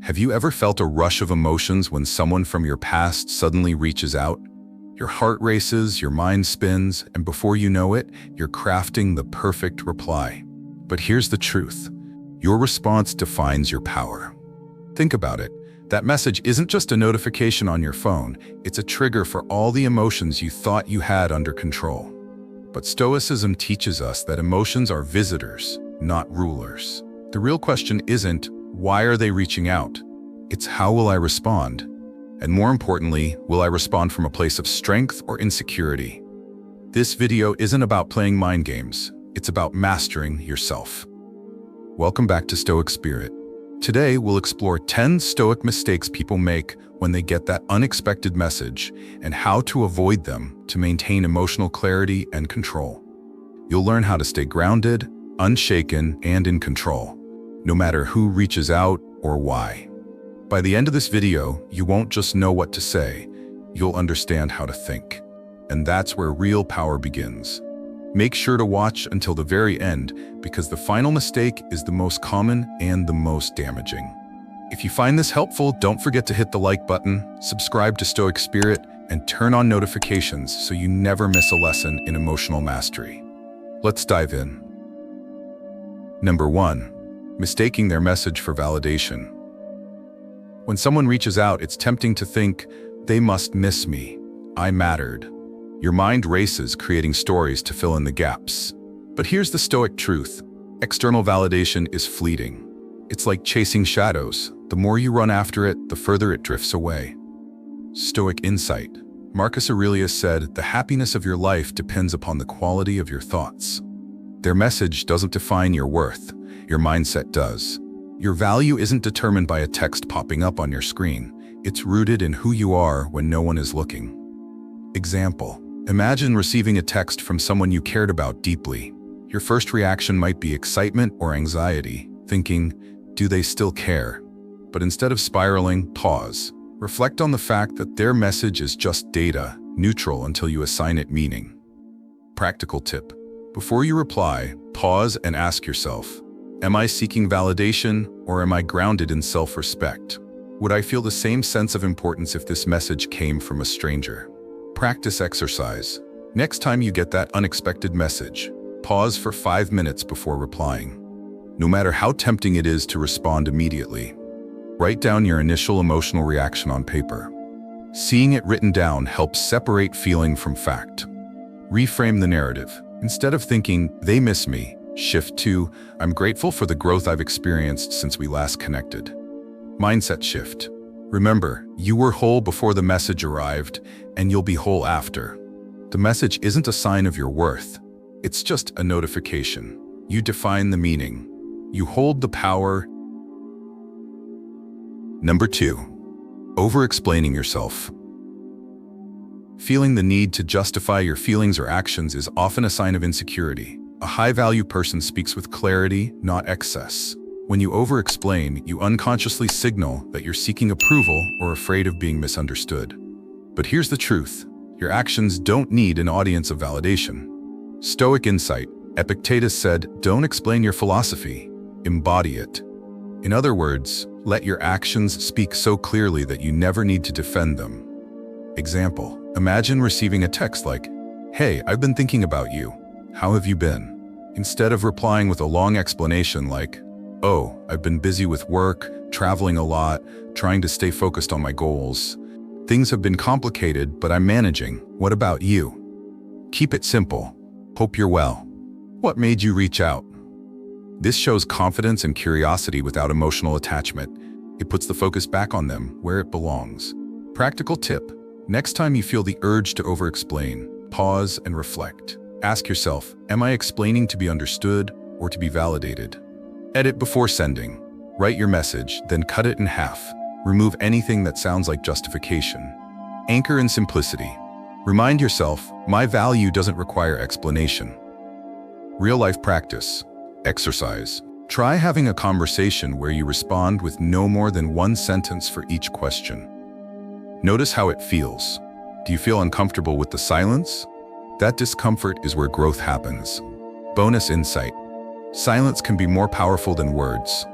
Have you ever felt a rush of emotions when someone from your past suddenly reaches out? Your heart races, your mind spins, and before you know it, you're crafting the perfect reply. But here's the truth. Your response defines your power. Think about it. That message isn't just a notification on your phone, it's a trigger for all the emotions you thought you had under control. But Stoicism teaches us that emotions are visitors, not rulers. The real question isn't, why are they reaching out? It's how will I respond? And more importantly, will I respond from a place of strength or insecurity? This video isn't about playing mind games, it's about mastering yourself. Welcome back to Stoic Spirit. Today, we'll explore 10 Stoic mistakes people make when they get that unexpected message and how to avoid them to maintain emotional clarity and control. You'll learn how to stay grounded, unshaken, and in control, no matter who reaches out or why. By the end of this video, you won't just know what to say, you'll understand how to think. And that's where real power begins. Make sure to watch until the very end because the final mistake is the most common and the most damaging. If you find this helpful, don't forget to hit the like button, subscribe to Stoic Spirit, and turn on notifications so you never miss a lesson in emotional mastery. Let's dive in. Number 1. Mistaking their message for validation. When someone reaches out, it's tempting to think, they must miss me. I mattered. Your mind races, creating stories to fill in the gaps. But here's the Stoic truth. External validation is fleeting. It's like chasing shadows. The more you run after it, the further it drifts away. Stoic insight. Marcus Aurelius said, "The happiness of your life depends upon the quality of your thoughts." Their message doesn't define your worth. Your mindset does. Your value isn't determined by a text popping up on your screen. It's rooted in who you are when no one is looking. Example. Imagine receiving a text from someone you cared about deeply. Your first reaction might be excitement or anxiety, thinking, do they still care? But instead of spiraling, pause. Reflect on the fact that their message is just data, neutral until you assign it meaning. Practical tip. Before you reply, pause and ask yourself, am I seeking validation or am I grounded in self-respect? Would I feel the same sense of importance if this message came from a stranger? Practice exercise. Next time you get that unexpected message, pause for 5 minutes before replying. No matter how tempting it is to respond immediately, write down your initial emotional reaction on paper. Seeing it written down helps separate feeling from fact. Reframe the narrative. Instead of thinking, they miss me, shift to, I'm grateful for the growth I've experienced since we last connected. Mindset shift. Remember, you were whole before the message arrived, and you'll be whole after. The message isn't a sign of your worth. It's just a notification. You define the meaning. You hold the power. Number 2. Over-explaining yourself. Feeling the need to justify your feelings or actions is often a sign of insecurity. A high-value person speaks with clarity, not excess. When you over-explain, you unconsciously signal that you're seeking approval or afraid of being misunderstood. But here's the truth. Your actions don't need an audience of validation. Stoic insight. Epictetus said, don't explain your philosophy, embody it. In other words, let your actions speak so clearly that you never need to defend them. Example. Imagine receiving a text like, hey, I've been thinking about you. How have you been? Instead of replying with a long explanation like, oh, I've been busy with work, traveling a lot, trying to stay focused on my goals. Things have been complicated, but I'm managing. What about you? Keep it simple. Hope you're well. What made you reach out? This shows confidence and curiosity without emotional attachment. It puts the focus back on them, where it belongs. Practical tip. Next time you feel the urge to over-explain, pause and reflect. Ask yourself, am I explaining to be understood or to be validated? Edit before sending. Write your message, then cut it in half. Remove anything that sounds like justification. Anchor in simplicity. Remind yourself, my value doesn't require explanation. Real-life practice. Exercise. Try having a conversation where you respond with no more than one sentence for each question. Notice how it feels. Do you feel uncomfortable with the silence? That discomfort is where growth happens. Bonus insight. Silence can be more powerful than words.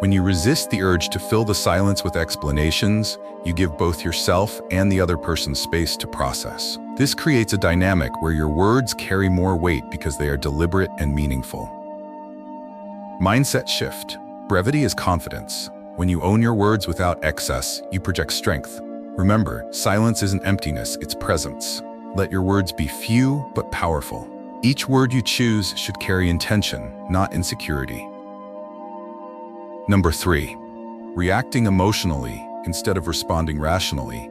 When you resist the urge to fill the silence with explanations, you give both yourself and the other person space to process. This creates a dynamic where your words carry more weight because they are deliberate and meaningful. Mindset shift. Brevity is confidence. When you own your words without excess, you project strength. Remember, silence isn't emptiness, it's presence. Let your words be few but powerful. Each word you choose should carry intention, not insecurity. Number 3. Reacting emotionally instead of responding rationally.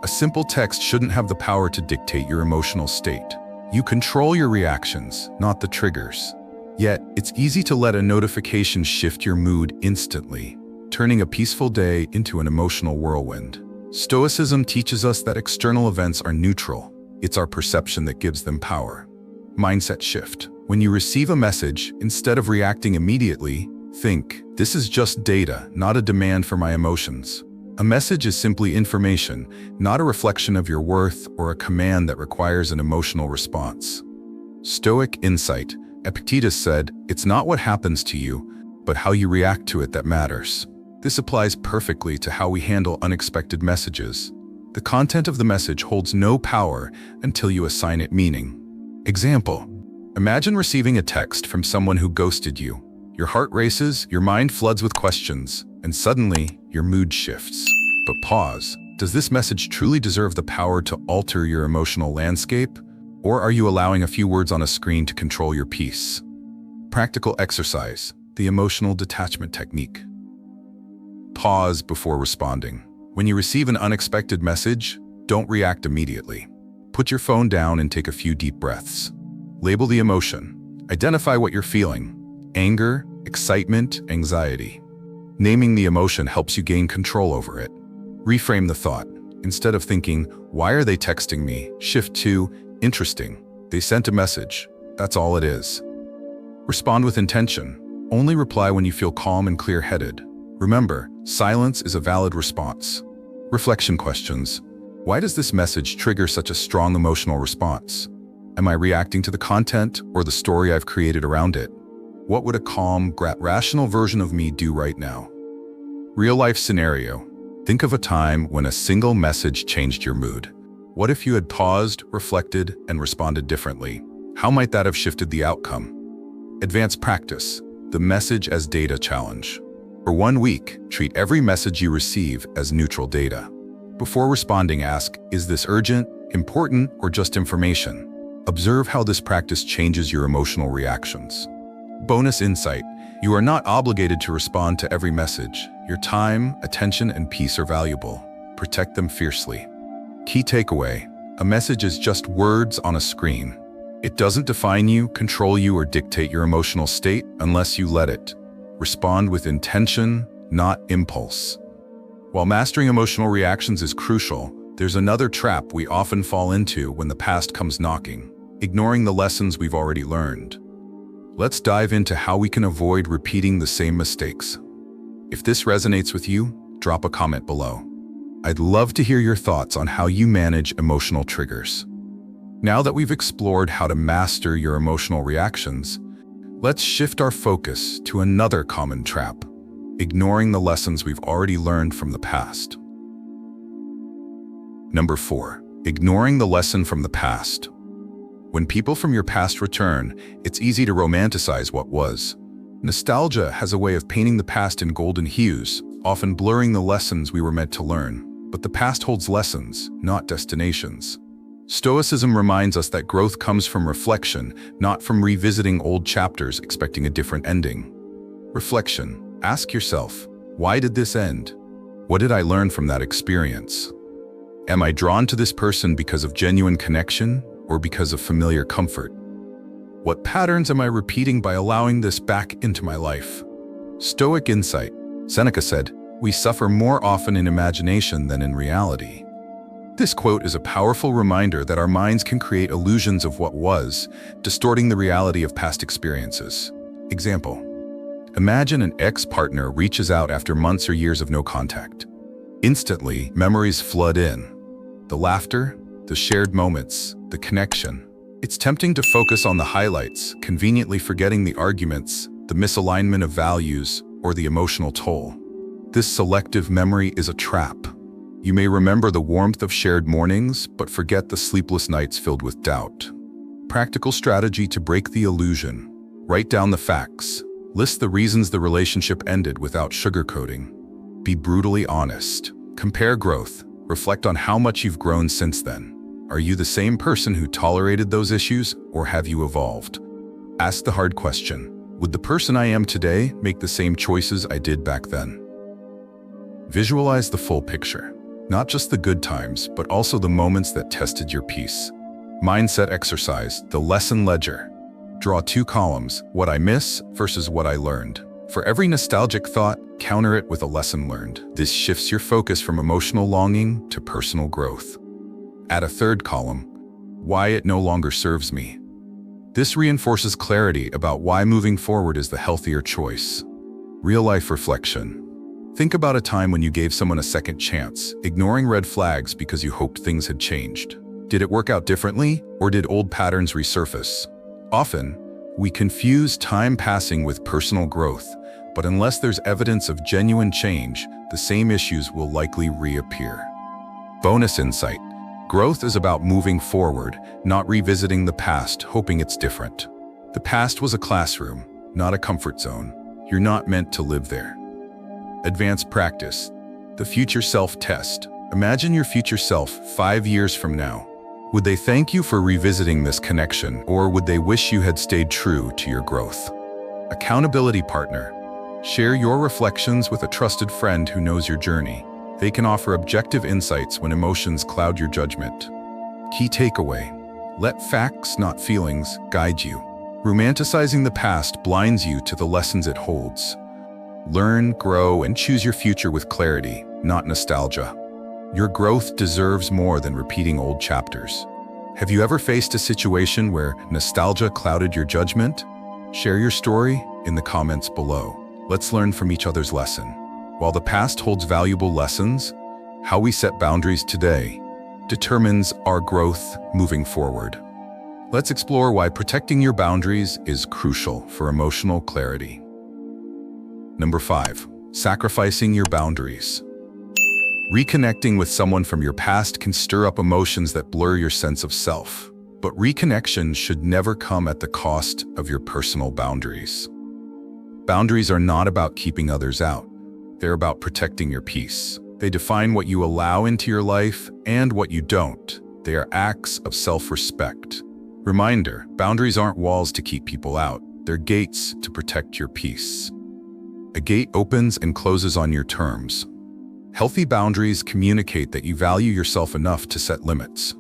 A simple text shouldn't have the power to dictate your emotional state. You control your reactions, not the triggers. Yet, it's easy to let a notification shift your mood instantly, turning a peaceful day into an emotional whirlwind. Stoicism teaches us that external events are neutral. It's our perception that gives them power. Mindset shift. When you receive a message, instead of reacting immediately, think, this is just data, not a demand for my emotions. A message is simply information, not a reflection of your worth or a command that requires an emotional response. Stoic insight. Epictetus said, it's not what happens to you, but how you react to it that matters. This applies perfectly to how we handle unexpected messages. The content of the message holds no power until you assign it meaning. Example: imagine receiving a text from someone who ghosted you. Your heart races, your mind floods with questions, and suddenly your mood shifts. But pause. Does this message truly deserve the power to alter your emotional landscape? Or are you allowing a few words on a screen to control your peace? Practical exercise. The emotional detachment technique. Pause before responding. When you receive an unexpected message, don't react immediately. Put your phone down and take a few deep breaths. Label the emotion. Identify what you're feeling. Anger, excitement, anxiety. Naming the emotion helps you gain control over it. Reframe the thought. Instead of thinking, why are they texting me? Shift to, interesting. They sent a message. That's all it is. Respond with intention. Only reply when you feel calm and clear-headed. Remember, silence is a valid response. Reflection questions. Why does this message trigger such a strong emotional response? Am I reacting to the content or the story I've created around it? What would a calm, rational version of me do right now? Real-life scenario. Think of a time when a single message changed your mood. What if you had paused, reflected, and responded differently? How might that have shifted the outcome? Advanced practice. The message as data challenge. For 1 week, treat every message you receive as neutral data. Before responding, ask, is this urgent, important, or just information? Observe how this practice changes your emotional reactions. Bonus insight. You are not obligated to respond to every message. Your time, attention, and peace are valuable. Protect them fiercely. Key takeaway. A message is just words on a screen. It doesn't define you, control you, or dictate your emotional state unless you let it. Respond with intention, not impulse. While mastering emotional reactions is crucial, there's another trap we often fall into when the past comes knocking: ignoring the lessons we've already learned. Let's dive into how we can avoid repeating the same mistakes. If this resonates with you, drop a comment below. I'd love to hear your thoughts on how you manage emotional triggers. Now that we've explored how to master your emotional reactions, let's shift our focus to another common trap: ignoring the lessons we've already learned from the past. Number 4. Ignoring the lesson from the past. When people from your past return, it's easy to romanticize what was. Nostalgia has a way of painting the past in golden hues, often blurring the lessons we were meant to learn. But the past holds lessons, not destinations. Stoicism reminds us that growth comes from reflection, not from revisiting old chapters expecting a different ending. Reflection. Ask yourself, why did this end? What did I learn from that experience? Am I drawn to this person because of genuine connection or because of familiar comfort? What patterns am I repeating by allowing this back into my life? Stoic insight. Seneca said, "We suffer more often in imagination than in reality." This quote is a powerful reminder that our minds can create illusions of what was, distorting the reality of past experiences. Example: imagine an ex-partner reaches out after months or years of no contact. Instantly, memories flood in. The laughter, the shared moments, the connection. It's tempting to focus on the highlights, conveniently forgetting the arguments, the misalignment of values, or the emotional toll. This selective memory is a trap. You may remember the warmth of shared mornings, but forget the sleepless nights filled with doubt. Practical strategy to break the illusion. Write down the facts. List the reasons the relationship ended without sugarcoating. Be brutally honest. Compare growth. Reflect on how much you've grown since then. Are you the same person who tolerated those issues, or have you evolved? Ask the hard question. Would the person I am today make the same choices I did back then? Visualize the full picture. Not just the good times, but also the moments that tested your peace. Mindset exercise, the lesson ledger. Draw 2 columns, what I miss versus what I learned. For every nostalgic thought, counter it with a lesson learned. This shifts your focus from emotional longing to personal growth. Add a 3rd column, why it no longer serves me. This reinforces clarity about why moving forward is the healthier choice. Real-life reflection. Think about a time when you gave someone a second chance, ignoring red flags because you hoped things had changed. Did it work out differently, or did old patterns resurface? Often, we confuse time passing with personal growth, but unless there's evidence of genuine change, the same issues will likely reappear. Bonus insight. Growth is about moving forward, not revisiting the past, hoping it's different. The past was a classroom, not a comfort zone. You're not meant to live there. Advanced practice. The future self-test. Imagine your future self 5 years from now. Would they thank you for revisiting this connection, or would they wish you had stayed true to your growth? Accountability partner. Share your reflections with a trusted friend who knows your journey. They can offer objective insights when emotions cloud your judgment. Key takeaway. Let facts, not feelings, guide you. Romanticizing the past blinds you to the lessons it holds. Learn, grow, and choose your future with clarity, not nostalgia. Your growth deserves more than repeating old chapters. Have you ever faced a situation where nostalgia clouded your judgment? Share your story in the comments below. Let's learn from each other's lesson. While the past holds valuable lessons, how we set boundaries today determines our growth moving forward. Let's explore why protecting your boundaries is crucial for emotional clarity. Number 5, sacrificing your boundaries. Reconnecting with someone from your past can stir up emotions that blur your sense of self. But reconnection should never come at the cost of your personal boundaries. Boundaries are not about keeping others out. They're about protecting your peace. They define what you allow into your life and what you don't. They are acts of self-respect. Reminder, boundaries aren't walls to keep people out. They're gates to protect your peace. A gate opens and closes on your terms. Healthy boundaries communicate that you value yourself enough to set limits.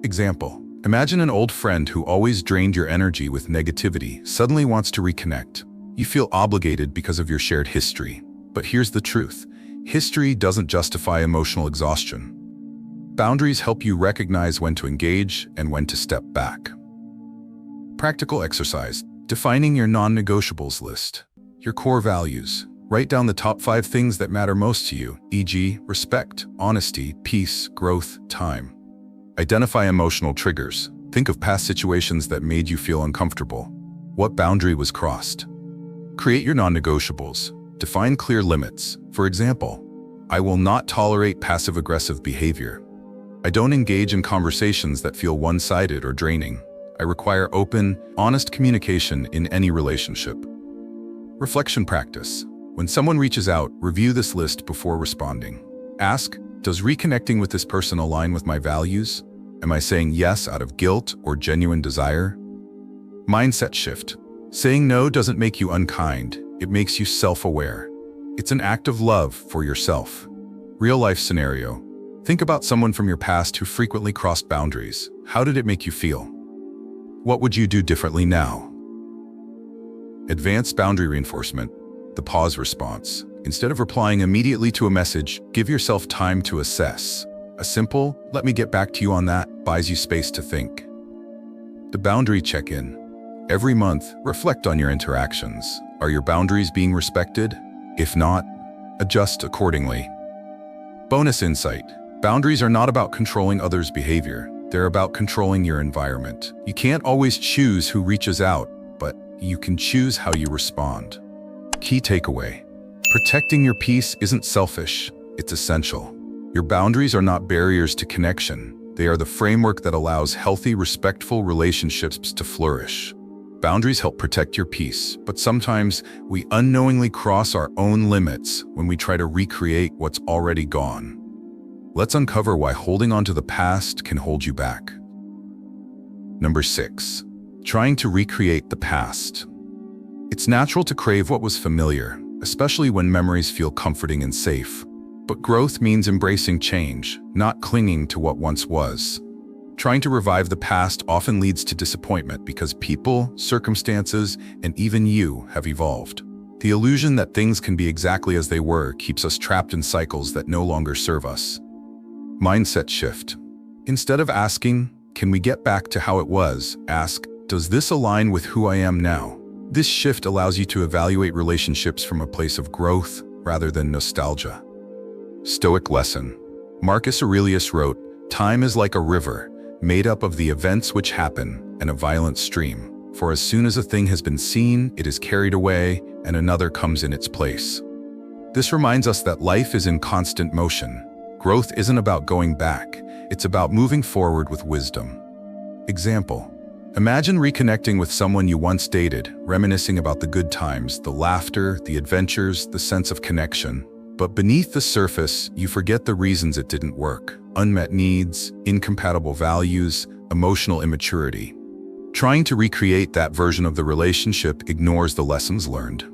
Example, imagine an old friend who always drained your energy with negativity suddenly wants to reconnect. You feel obligated because of your shared history. But here's the truth. History doesn't justify emotional exhaustion. Boundaries help you recognize when to engage and when to step back. Practical exercise. Defining your non-negotiables list. Your core values. Write down the top 5 things that matter most to you, e.g., respect, honesty, peace, growth, time. Identify emotional triggers. Think of past situations that made you feel uncomfortable. What boundary was crossed? Create your non-negotiables. Define clear limits. For example, I will not tolerate passive-aggressive behavior. I don't engage in conversations that feel one-sided or draining. I require open, honest communication in any relationship. Reflection practice. When someone reaches out, review this list before responding. Ask, does reconnecting with this person align with my values? Am I saying yes out of guilt or genuine desire? Mindset shift. Saying no doesn't make you unkind. It makes you self-aware. It's an act of love for yourself. Real-life scenario. Think about someone from your past who frequently crossed boundaries. How did it make you feel? What would you do differently now? Advanced boundary reinforcement. The pause response. Instead of replying immediately to a message, give yourself time to assess. A simple, let me get back to you on that, buys you space to think. The boundary check-in. Every month, reflect on your interactions. Are your boundaries being respected? If not, adjust accordingly. Bonus insight. Boundaries are not about controlling others' behavior. They're about controlling your environment. You can't always choose who reaches out, but you can choose how you respond. Key takeaway. Protecting your peace isn't selfish, it's essential. Your boundaries are not barriers to connection. They are the framework that allows healthy, respectful relationships to flourish. Boundaries help protect your peace, but sometimes we unknowingly cross our own limits when we try to recreate what's already gone. Let's uncover why holding on to the past can hold you back. Number 6. Trying to recreate the past. It's natural to crave what was familiar, especially when memories feel comforting and safe. But growth means embracing change, not clinging to what once was. Trying to revive the past often leads to disappointment because people, circumstances, and even you have evolved. The illusion that things can be exactly as they were keeps us trapped in cycles that no longer serve us. Mindset shift. Instead of asking, "Can we get back to how it was?" ask, "Does this align with who I am now?" This shift allows you to evaluate relationships from a place of growth rather than nostalgia. Stoic lesson. Marcus Aurelius wrote, "Time is like a river, made up of the events which happen, and a violent stream. For as soon as a thing has been seen, it is carried away, and another comes in its place." This reminds us that life is in constant motion. Growth isn't about going back, it's about moving forward with wisdom. Example. Imagine reconnecting with someone you once dated, reminiscing about the good times, the laughter, the adventures, the sense of connection. But beneath the surface, you forget the reasons it didn't work. Unmet needs, incompatible values, emotional immaturity. Trying to recreate that version of the relationship ignores the lessons learned.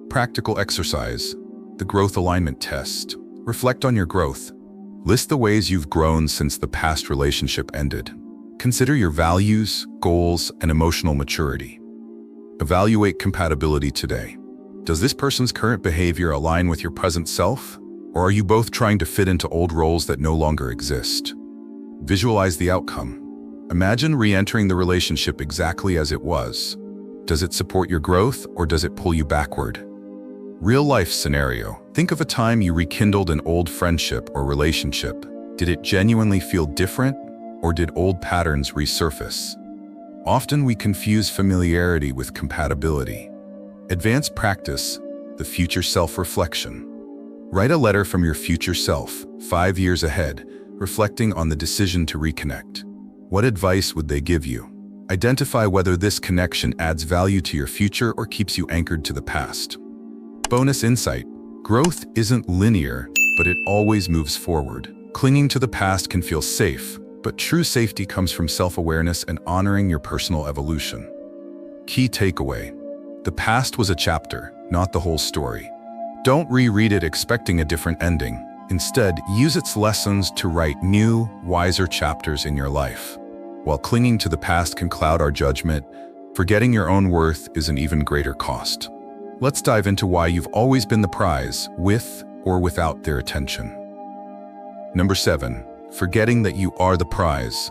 Practical exercise. The growth alignment test. Reflect on your growth. List the ways you've grown since the past relationship ended. Consider your values, goals, and emotional maturity. Evaluate compatibility today. Does this person's current behavior align with your present self? Or are you both trying to fit into old roles that no longer exist? Visualize the outcome. Imagine re-entering the relationship exactly as it was. Does it support your growth or does it pull you backward? Real-life scenario. Think of a time you rekindled an old friendship or relationship. Did it genuinely feel different, or did old patterns resurface? Often we confuse familiarity with compatibility. Advanced practice, the future self-reflection. Write a letter from your future self, 5 years ahead, reflecting on the decision to reconnect. What advice would they give you? Identify whether this connection adds value to your future or keeps you anchored to the past. Bonus insight. Growth isn't linear, but it always moves forward. Clinging to the past can feel safe, but true safety comes from self-awareness and honoring your personal evolution. Key takeaway. The past was a chapter, not the whole story. Don't reread it expecting a different ending. Instead, use its lessons to write new, wiser chapters in your life. While clinging to the past can cloud our judgment, forgetting your own worth is an even greater cost. Let's dive into why you've always been the prize, with or without their attention. Number 7. Forgetting that you are the prize.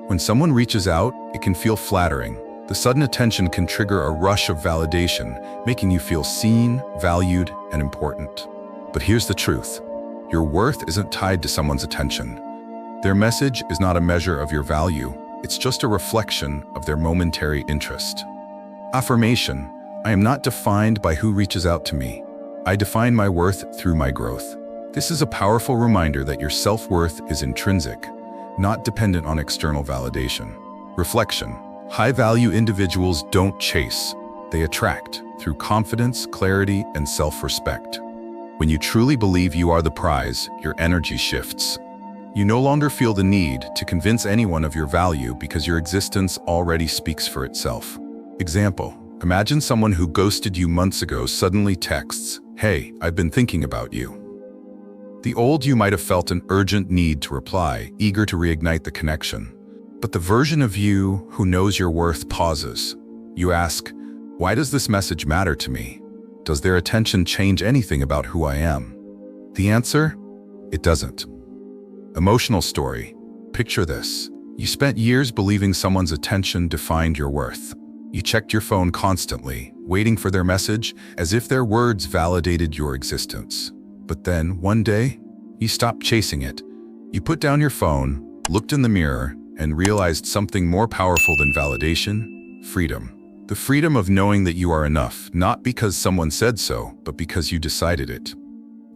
When someone reaches out, it can feel flattering. The sudden attention can trigger a rush of validation, making you feel seen, valued, and important. But here's the truth. Your worth isn't tied to someone's attention. Their message is not a measure of your value. It's just a reflection of their momentary interest. Affirmation. I am not defined by who reaches out to me. I define my worth through my growth. This is a powerful reminder that your self-worth is intrinsic, not dependent on external validation. Reflection. High-value individuals don't chase, they attract through confidence, clarity, and self-respect. When you truly believe you are the prize, your energy shifts. You no longer feel the need to convince anyone of your value because your existence already speaks for itself. Example. Imagine someone who ghosted you months ago suddenly texts, "Hey, I've been thinking about you." The old you might have felt an urgent need to reply, eager to reignite the connection. But the version of you who knows your worth pauses. You ask, why does this message matter to me? Does their attention change anything about who I am? The answer? It doesn't. Emotional story. Picture this. You spent years believing someone's attention defined your worth. You checked your phone constantly, waiting for their message, as if their words validated your existence. But then, one day, you stopped chasing it. You put down your phone, looked in the mirror, and realized something more powerful than validation: freedom. The freedom of knowing that you are enough, not because someone said so, but because you decided it.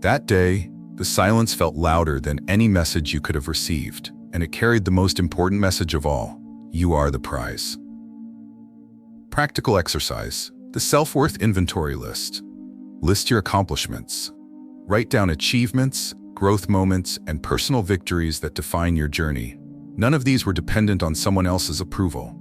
That day, the silence felt louder than any message you could have received, and it carried the most important message of all: you are the prize. Practical exercise: the self-worth inventory list. List your accomplishments. Write down achievements, growth moments, and personal victories that define your journey. None of these were dependent on someone else's approval.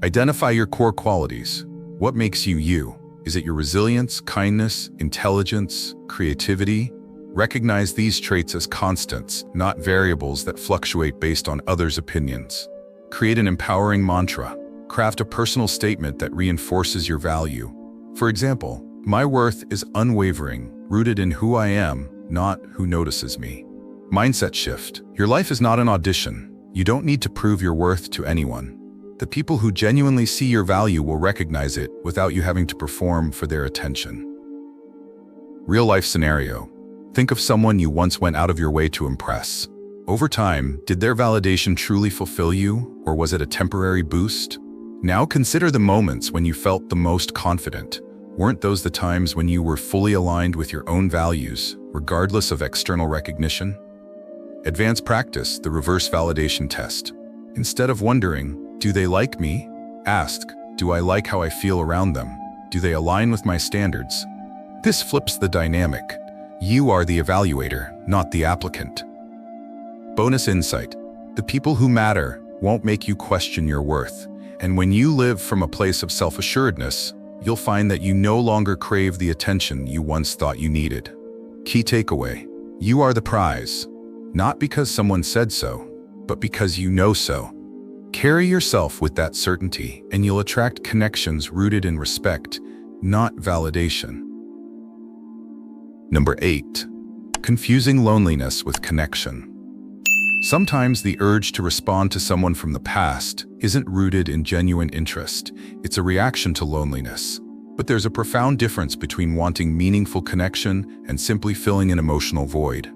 Identify your core qualities. What makes you you? Is it your resilience, kindness, intelligence, creativity? Recognize these traits as constants, not variables that fluctuate based on others' opinions. Create an empowering mantra. Craft a personal statement that reinforces your value. For example, my worth is unwavering, rooted in who I am, not who notices me. Mindset shift. Your life is not an audition. You don't need to prove your worth to anyone. The people who genuinely see your value will recognize it without you having to perform for their attention. Real-life scenario. Think of someone you once went out of your way to impress. Over time, did their validation truly fulfill you, or was it a temporary boost? Now consider the moments when you felt the most confident. Weren't those the times when you were fully aligned with your own values, regardless of external recognition? Advanced practice: the reverse validation test. Instead of wondering, do they like me? Ask, do I like how I feel around them? Do they align with my standards? This flips the dynamic. You are the evaluator, not the applicant. Bonus insight: the people who matter won't make you question your worth. And when you live from a place of self-assuredness, you'll find that you no longer crave the attention you once thought you needed. Key takeaway: you are the prize, not because someone said so, but because you know so. Carry yourself with that certainty, and you'll attract connections rooted in respect, not validation. Number 8. Confusing loneliness with connection. Sometimes the urge to respond to someone from the past isn't rooted in genuine interest. It's a reaction to loneliness. But there's a profound difference between wanting meaningful connection and simply filling an emotional void.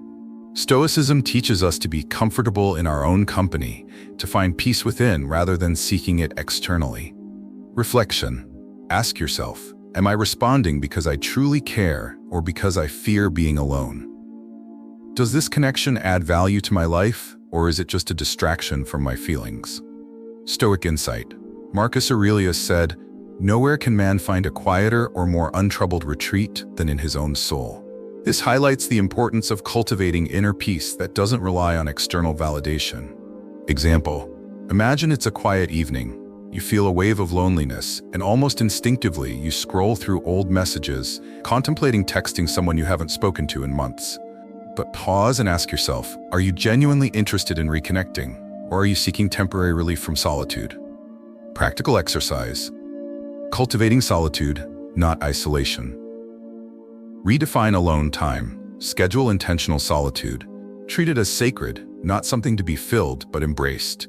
Stoicism teaches us to be comfortable in our own company, to find peace within rather than seeking it externally. Reflection. Ask yourself, am I responding because I truly care or because I fear being alone? Does this connection add value to my life, or is it just a distraction from my feelings? Stoic insight. Marcus Aurelius said, "Nowhere can man find a quieter or more untroubled retreat than in his own soul." This highlights the importance of cultivating inner peace that doesn't rely on external validation. Example: imagine it's a quiet evening. You feel a wave of loneliness, and almost instinctively you scroll through old messages, contemplating texting someone you haven't spoken to in months. But pause and ask yourself, are you genuinely interested in reconnecting, or are you seeking temporary relief from solitude? Practical exercise. Cultivating solitude, not isolation. Redefine alone time. Schedule intentional solitude. Treat it as sacred, not something to be filled but embraced.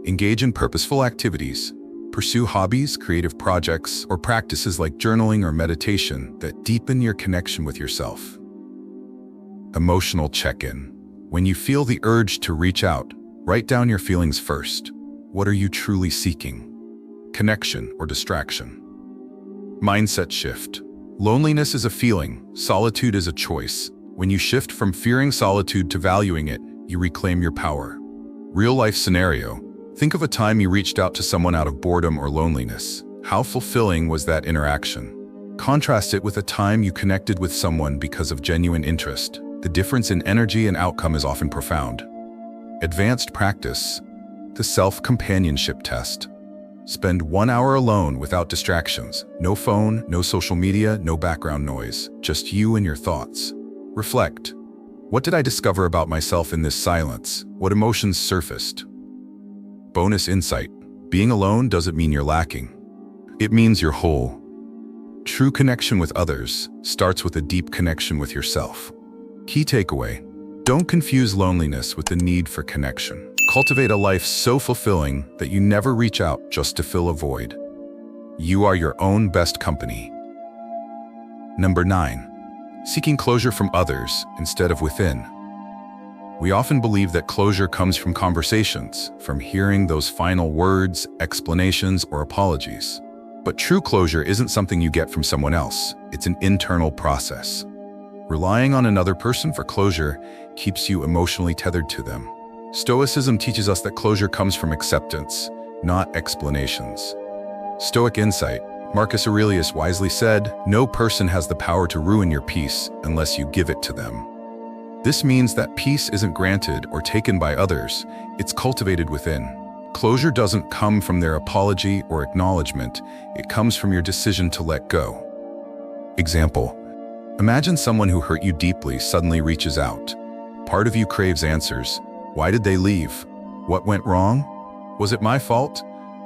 Engage in purposeful activities. Pursue hobbies, creative projects, or practices like journaling or meditation that deepen your connection with yourself. Emotional check-in. When you feel the urge to reach out, write down your feelings first. What are you truly seeking? Connection or distraction? Mindset shift. Loneliness is a feeling, solitude is a choice. When you shift from fearing solitude to valuing it, you reclaim your power. Real-life scenario. Think of a time you reached out to someone out of boredom or loneliness. How fulfilling was that interaction? Contrast it with a time you connected with someone because of genuine interest. The difference in energy and outcome is often profound. Advanced practice. The self-companionship test. Spend 1 hour alone without distractions. No phone, no social media, no background noise. Just you and your thoughts. Reflect. What did I discover about myself in this silence? What emotions surfaced? Bonus insight. Being alone doesn't mean you're lacking. It means you're whole. True connection with others starts with a deep connection with yourself. Key takeaway. Don't confuse loneliness with the need for connection. Cultivate a life so fulfilling that you never reach out just to fill a void. You are your own best company. Number 9. Seeking closure from others instead of within. We often believe that closure comes from conversations, from hearing those final words, explanations, or apologies. But true closure isn't something you get from someone else. It's an internal process. Relying on another person for closure keeps you emotionally tethered to them. Stoicism teaches us that closure comes from acceptance, not explanations. Stoic insight. Marcus Aurelius wisely said, "No person has the power to ruin your peace unless you give it to them." This means that peace isn't granted or taken by others, it's cultivated within. Closure doesn't come from their apology or acknowledgement, it comes from your decision to let go. Example: imagine someone who hurt you deeply suddenly reaches out. Part of you craves answers. Why did they leave? What went wrong? Was it my fault?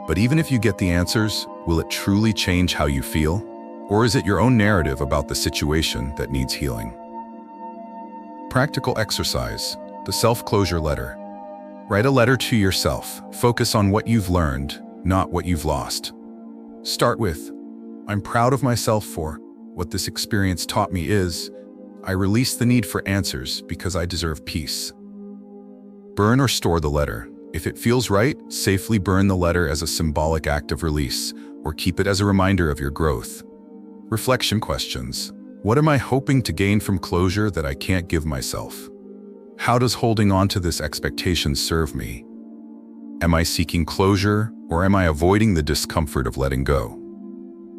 But even if you get the answers, will it truly change how you feel? Or is it your own narrative about the situation that needs healing? Practical exercise: the self-closure letter. Write a letter to yourself. Focus on what you've learned, not what you've lost. Start with, "I'm proud of myself for what this experience taught me is, I release the need for answers because I deserve peace." Burn or store the letter. If it feels right, safely burn the letter as a symbolic act of release, or keep it as a reminder of your growth. Reflection questions. What am I hoping to gain from closure that I can't give myself? How does holding on to this expectation serve me? Am I seeking closure, or am I avoiding the discomfort of letting go?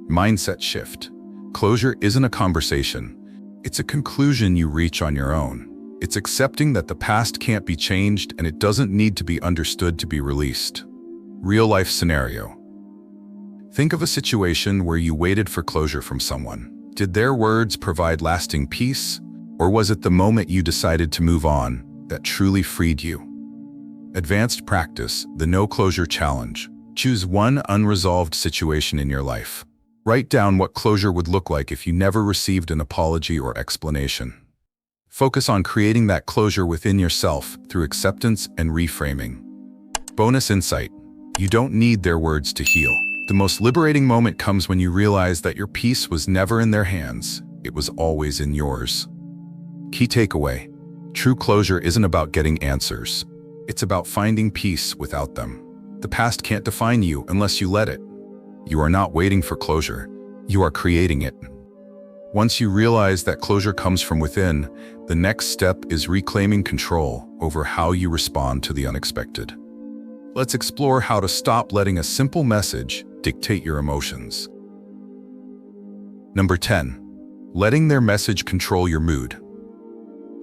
Mindset shift. Closure isn't a conversation. It's a conclusion you reach on your own. It's accepting that the past can't be changed and it doesn't need to be understood to be released. Real-life scenario. Think of a situation where you waited for closure from someone. Did their words provide lasting peace, or was it the moment you decided to move on that truly freed you? Advanced practice, the no closure challenge. Choose one unresolved situation in your life. Write down what closure would look like if you never received an apology or explanation. Focus on creating that closure within yourself through acceptance and reframing. Bonus insight: you don't need their words to heal. The most liberating moment comes when you realize that your peace was never in their hands, it was always in yours. Key takeaway: true closure isn't about getting answers. It's about finding peace without them. The past can't define you unless you let it. You are not waiting for closure, you are creating it. Once you realize that closure comes from within, the next step is reclaiming control over how you respond to the unexpected. Let's explore how to stop letting a simple message dictate your emotions. Number 10. Letting their message control your mood.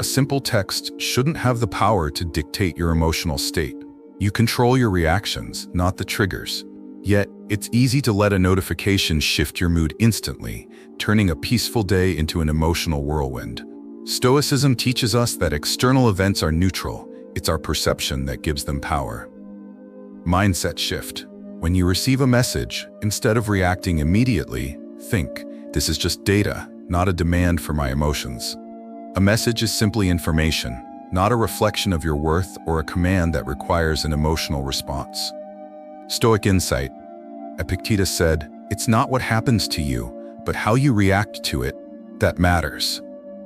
A simple text shouldn't have the power to dictate your emotional state. You control your reactions, not the triggers. Yet, it's easy to let a notification shift your mood instantly, turning a peaceful day into an emotional whirlwind. Stoicism teaches us that external events are neutral. It's our perception that gives them power. Mindset shift. When you receive a message, instead of reacting immediately, think, "This is just data, not a demand for my emotions." A message is simply information, not a reflection of your worth or a command that requires an emotional response. Stoic insight. Epictetus said, "It's not what happens to you, but how you react to it, that matters."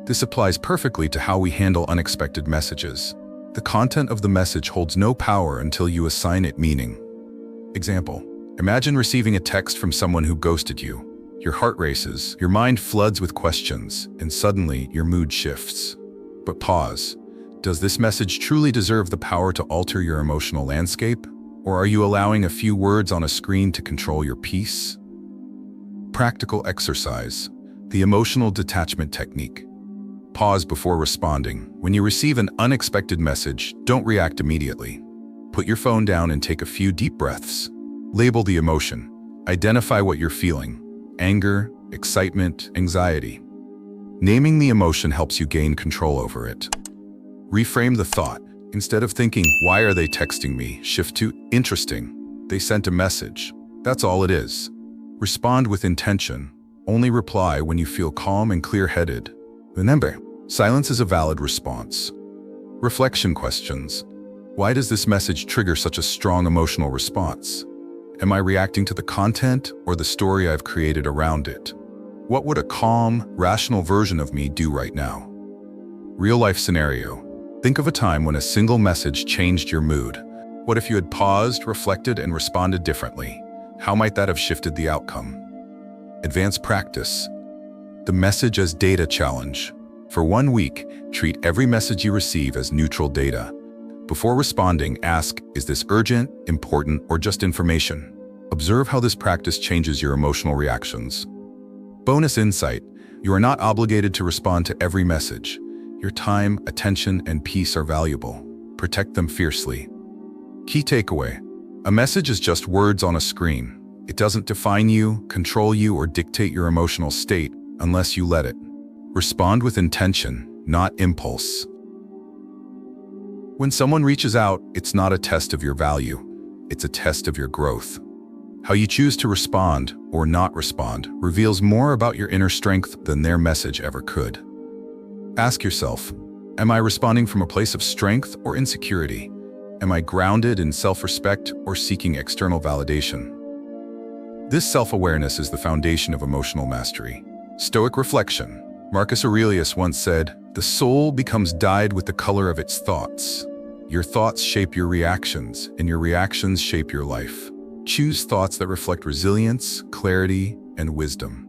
This applies perfectly to how we handle unexpected messages. The content of the message holds no power until you assign it meaning. Example: imagine receiving a text from someone who ghosted you. Your heart races, your mind floods with questions, and suddenly your mood shifts. But pause. Does this message truly deserve the power to alter your emotional landscape? Or are you allowing a few words on a screen to control your peace? Practical exercise. The emotional detachment technique. Pause before responding. When you receive an unexpected message, don't react immediately. Put your phone down and take a few deep breaths. Label the emotion. Identify what you're feeling: anger, excitement, anxiety. Naming the emotion helps you gain control over it. Reframe the thought. Instead of thinking, "Why are they texting me?" shift to, "Interesting. They sent a message. That's all it is." Respond with intention. Only reply when you feel calm and clear-headed. Remember, silence is a valid response. Reflection questions. Why does this message trigger such a strong emotional response? Am I reacting to the content or the story I've created around it? What would a calm, rational version of me do right now? Real-life scenario. Think of a time when a single message changed your mood. What if you had paused, reflected, and responded differently? How might that have shifted the outcome? Advanced practice. The message as data challenge. For 1 week, treat every message you receive as neutral data. Before responding, ask, is this urgent, important, or just information? Observe how this practice changes your emotional reactions. Bonus insight. You are not obligated to respond to every message. Your time, attention, and peace are valuable. Protect them fiercely. Key takeaway. A message is just words on a screen. It doesn't define you, control you, or dictate your emotional state unless you let it. Respond with intention, not impulse. When someone reaches out, it's not a test of your value. It's a test of your growth. How you choose to respond or not respond reveals more about your inner strength than their message ever could. Ask yourself, am I responding from a place of strength or insecurity? Am I grounded in self-respect or seeking external validation? This self-awareness is the foundation of emotional mastery. Stoic reflection. Marcus Aurelius once said, "The soul becomes dyed with the color of its thoughts." Your thoughts shape your reactions, and your reactions shape your life. Choose thoughts that reflect resilience, clarity, and wisdom.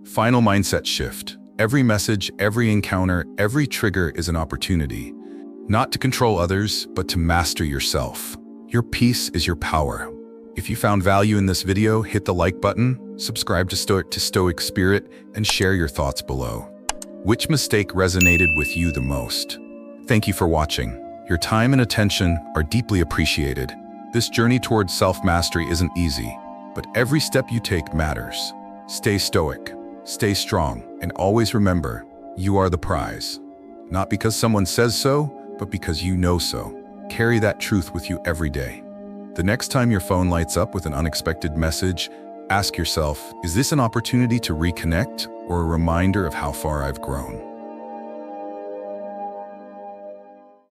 Final mindset shift. Every message, every encounter, every trigger is an opportunity. Not to control others, but to master yourself. Your peace is your power. If you found value in this video, hit the like button, subscribe to Stoic Spirit, and share your thoughts below. Which mistake resonated with you the most? Thank you for watching. Your time and attention are deeply appreciated. This journey towards self-mastery isn't easy, but every step you take matters. Stay stoic, stay strong, and always remember, you are the prize. Not because someone says so, but because you know so. Carry that truth with you every day. The next time your phone lights up with an unexpected message, ask yourself, is this an opportunity to reconnect or a reminder of how far I've grown?